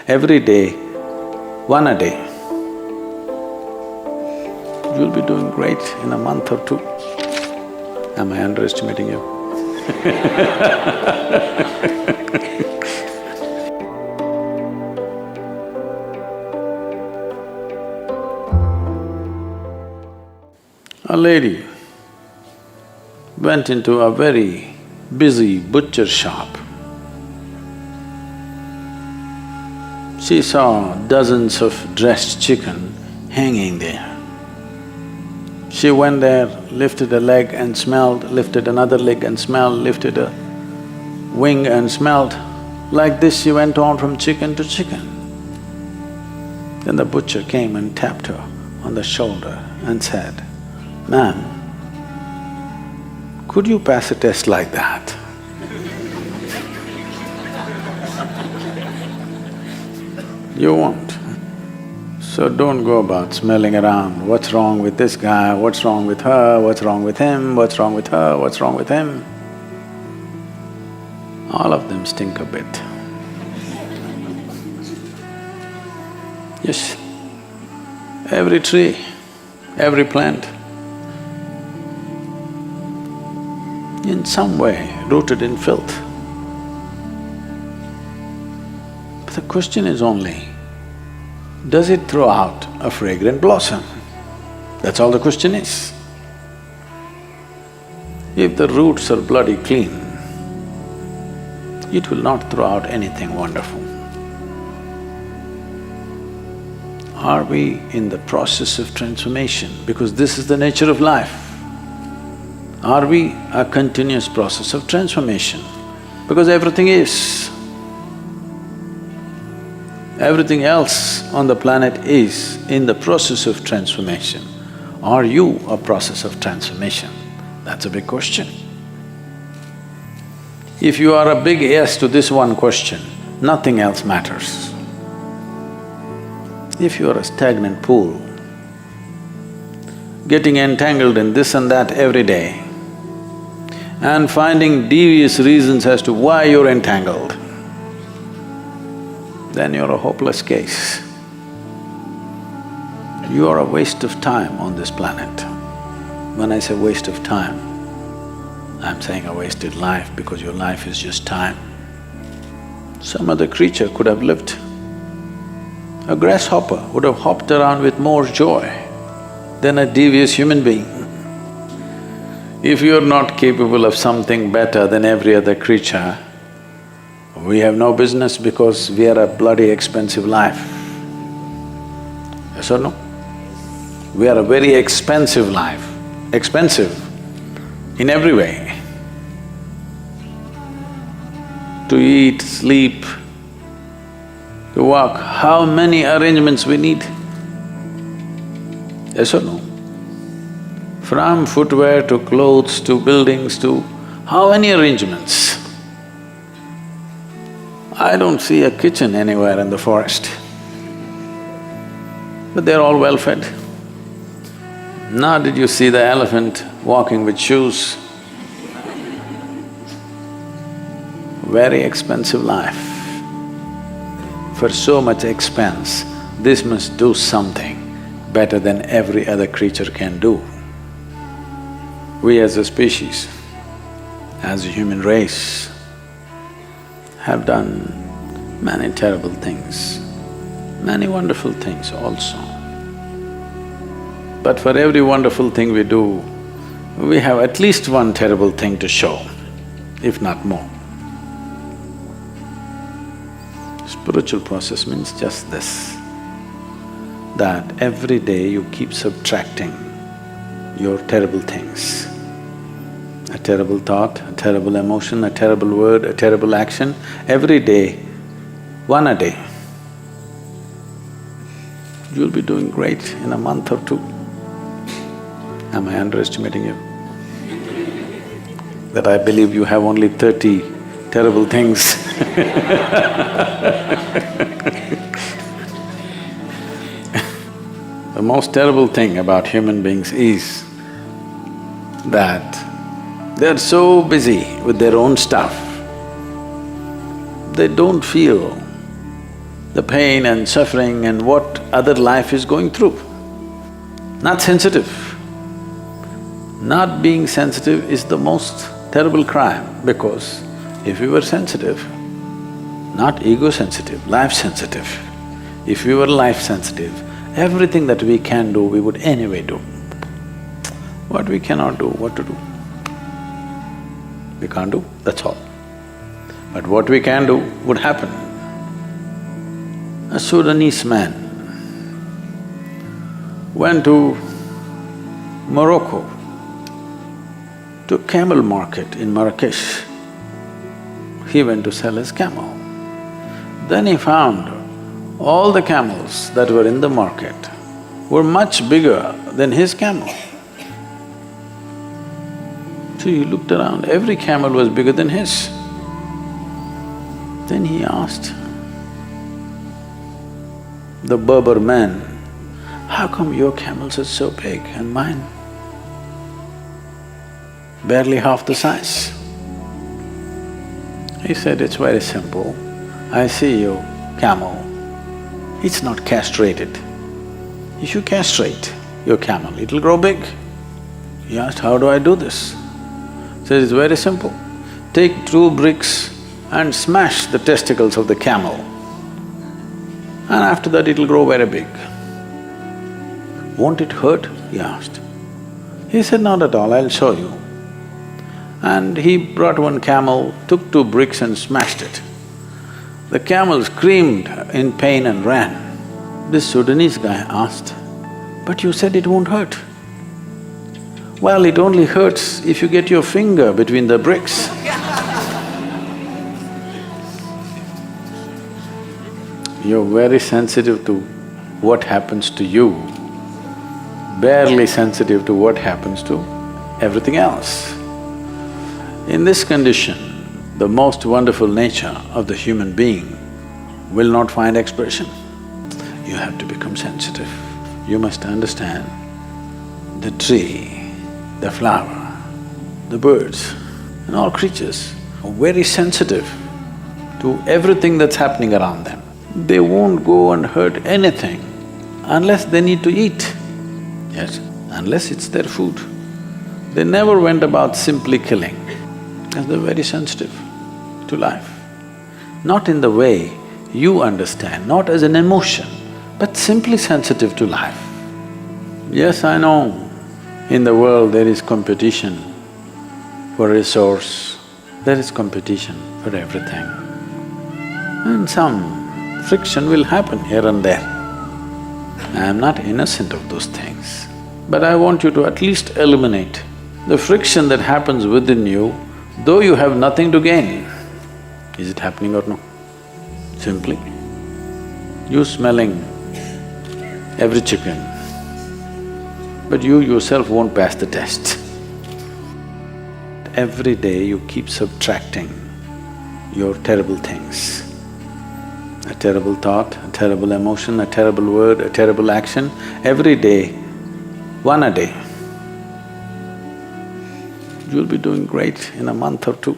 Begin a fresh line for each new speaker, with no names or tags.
every day, one a day, you'll be doing great in a month or two. Am I underestimating you? A lady went into a very busy butcher shop. She saw dozens of dressed chicken hanging there. She went there, lifted a leg and smelled, lifted another leg and smelled, lifted a wing and smelled. Like this she went on from chicken to chicken. Then the butcher came and tapped her on the shoulder and said, "Ma'am, could you pass a test like that?" You won't. So don't go about smelling around, what's wrong with this guy, what's wrong with her, what's wrong with him, what's wrong with her, what's wrong with him. All of them stink a bit. Yes, every tree, every plant, in some way rooted in filth. But the question is only, does it throw out a fragrant blossom? That's all the question is. If the roots are bloody clean, it will not throw out anything wonderful. Are we in the process of transformation? Because this is the nature of life. Are we a continuous process of transformation? Because everything is. Everything else on the planet is in the process of transformation. Are you a process of transformation? That's a big question. If you are a big yes to this one question, nothing else matters. If you are a stagnant pool, getting entangled in this and that every day, and finding devious reasons as to why you're entangled, then you're a hopeless case. You are a waste of time on this planet. When I say waste of time, I'm saying a wasted life because your life is just time. Some other creature could have lived. A grasshopper would have hopped around with more joy than a devious human being. If you're not capable of something better than every other creature, we have no business because we are a bloody expensive life. Yes or no? We are a very expensive life, expensive in every way. To eat, sleep, to walk, how many arrangements we need? Yes or no? From footwear to clothes to buildings to… how many arrangements? I don't see a kitchen anywhere in the forest, but they're all well fed. Now did you see the elephant walking with shoes? Very expensive life. For so much expense, this must do something better than every other creature can do. We as a species, as a human race, have done many terrible things, many wonderful things also. But for every wonderful thing we do, we have at least one terrible thing to show, if not more. Spiritual process means just this, that every day you keep subtracting your terrible things. A terrible thought, a terrible emotion, a terrible word, a terrible action, every day, one a day. You'll be doing great in a month or two. Am I underestimating you? That I believe you have only 30 terrible things. The most terrible thing about human beings is that they're so busy with their own stuff, they don't feel the pain and suffering and what other life is going through. Not sensitive. Not being sensitive is the most terrible crime, because if we were sensitive, not ego-sensitive, life-sensitive, if we were life-sensitive, everything that we can do, we would anyway do. What we cannot do, what to do? We can't do, that's all. But what we can do would happen. A Sudanese man went to Morocco, to camel market in Marrakesh. He went to sell his camel. Then he found all the camels that were in the market were much bigger than his camel. So he looked around, every camel was bigger than his. Then he asked the Berber man, "How come your camels are so big and mine barely half the size?" He said, "It's very simple. I see your camel, it's not castrated. If you castrate your camel, it'll grow big." He asked, "How do I do this?" He said, "It's very simple. Take 2 bricks and smash the testicles of the camel, and after that it'll grow very big." "Won't it hurt?" he asked. He said, "Not at all, I'll show you." And he brought one camel, took 2 bricks and smashed it. The camel screamed in pain and ran. This Sudanese guy asked, "But you said it won't hurt." "Well, it only hurts if you get your finger between the bricks." You're very sensitive to what happens to you, barely sensitive to what happens to everything else. In this condition, the most wonderful nature of the human being will not find expression. You have to become sensitive. You must understand the tree, the flower, the birds and all creatures are very sensitive to everything that's happening around them. They won't go and hurt anything unless they need to eat. Yes, unless it's their food. They never went about simply killing, because they're very sensitive to life. Not in the way you understand, not as an emotion, but simply sensitive to life. Yes, I know, in the world there is competition for resource, there is competition for everything. And some friction will happen here and there. I am not innocent of those things, but I want you to at least eliminate the friction that happens within you, though you have nothing to gain. Is it happening or no? Simply, you smelling every chicken, but you yourself won't pass the test. Every day you keep subtracting your terrible things. A terrible thought, a terrible emotion, a terrible word, a terrible action, every day, 1 a day. You'll be doing great in a month or 2.